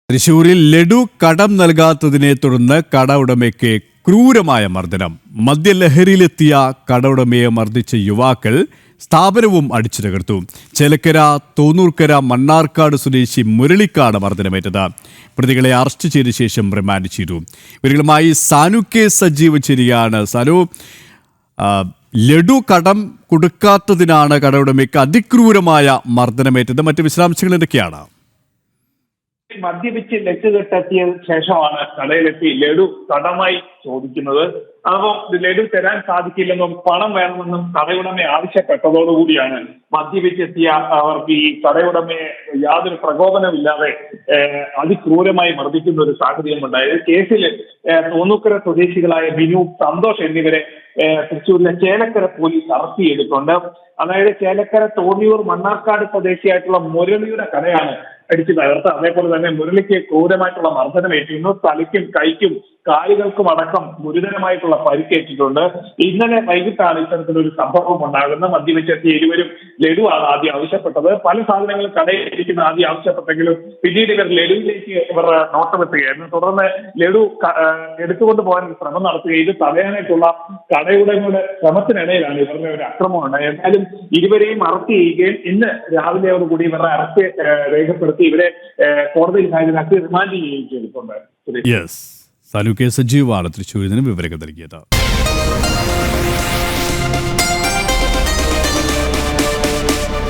തൃശൂരിൽ ലഡു കടം നൽകാത്തതിനെ തുടർന്ന് കട ഉടമയ്ക്ക് ക്രൂരമായ മർദ്ദനം. മദ്യലഹരിയിലെത്തിയ കട ഉടമയെ മർദ്ദിച്ച യുവാക്കൾ സ്ഥാപനവും അടിച്ചു തകർത്തു. ചേലക്കര തോന്നൂർക്കര മണ്ണാർക്കാട് സ്വദേശി മുരളിക്കാട് മർദ്ദനമേറ്റത്. പ്രതികളെ അറസ്റ്റ് ചെയ്ത ശേഷം റിമാൻഡ് ചെയ്തു. ഇവരുമായി സാനു കെ സജീവ് ചേരുകയാണ്. സാനു, ലഡു കടം കൊടുക്കാത്തതിനാണ് കട ഉടമയ്ക്ക് അതിക്രൂരമായ മർദ്ദനമേറ്റത്. മറ്റ് വിശദാംശങ്ങൾ എന്തൊക്കെയാണ്? മദ്യപിച്ച് ലക്കുകെട്ടെത്തിയ ശേഷമാണ് കടയിലെത്തി ലഡു കടമായി ചോദിക്കുന്നത്. അപ്പം ലഡു തരാൻ സാധിക്കില്ലെന്നും പണം വേണമെന്നും കടയുടമയെ ആവശ്യപ്പെട്ടതോടുകൂടിയാണ് മദ്യപിച്ചെത്തിയ അവർക്ക് ഈ കടയുടമയെ യാതൊരു പ്രകോപനമില്ലാതെ അതിക്രൂരമായി മർദ്ദിക്കുന്ന ഒരു സാഹചര്യം ഉണ്ടായത്. കേസിൽ തോന്നൂക്കര സ്വദേശികളായ ബിനു, സന്തോഷ് എന്നിവരെ തൃശ്ശൂരിലെ ചേലക്കര പോലീസ് അറസ്റ്റ് ചെയ്തിട്ടുണ്ട്. അതായത് ചേലക്കര തോന്നിയൂർ മണ്ണാർക്കാട് സ്വദേശിയായിട്ടുള്ള മുരളിയുടെ കടയാണ് അടിച്ചു തകർത്ത്. അതേപോലെ തന്നെ മുരളിക്ക് ക്രൂരമായിട്ടുള്ള മർദ്ദനമേറ്റിരുന്നു. തലയ്ക്കും കൈക്കും കാലുകൾക്കും അടക്കം ഗുരുതരമായിട്ടുള്ള പരിക്കേറ്റിട്ടുണ്ട്. ഇന്നലെ വൈകിട്ടാണ് ഇത്തരത്തിലൊരു സംഭവം ഉണ്ടാകുന്നത്. മദ്യപിച്ചെത്തിയ ഇരുവരും ലഡു ആണ് ആദ്യം ആവശ്യപ്പെട്ടത്. പല സാധനങ്ങളും കടയിലിരിക്കുന്ന ആദ്യം ആവശ്യപ്പെട്ടെങ്കിലും പിന്നീട് ഇവർ ലഡുവിലേക്ക് ഇവർ നോട്ടമെത്തുകയായിരുന്നു. തുടർന്ന് ലഡു എടുത്തുകൊണ്ട് പോകാൻ ശ്രമം നടത്തുകയും ഇത് തടയാനായിട്ടുള്ള കടയുടമയുടെ ശ്രമത്തിനിടയിലാണ് ഇവരുടെ ഒരു ആക്രമണം ഉണ്ടായത്. എന്തായാലും ഇരുവരെയും അറസ്റ്റ് ചെയ്യുകയും ഇന്ന് രാവിലെയോടുകൂടി ഇവരുടെ അറസ്റ്റ് രേഖപ്പെടുത്തി ഇവരെ കോടതിയിൽ ഹാജരാക്കി റിമാൻഡ് ചെയ്യുകയും ചെയ്തിട്ടുണ്ട്. സാനു കെ സജീവാണ് തൃശ്ശൂരിൽ നിന്ന് വിവരങ്ങൾ നൽകിയത്.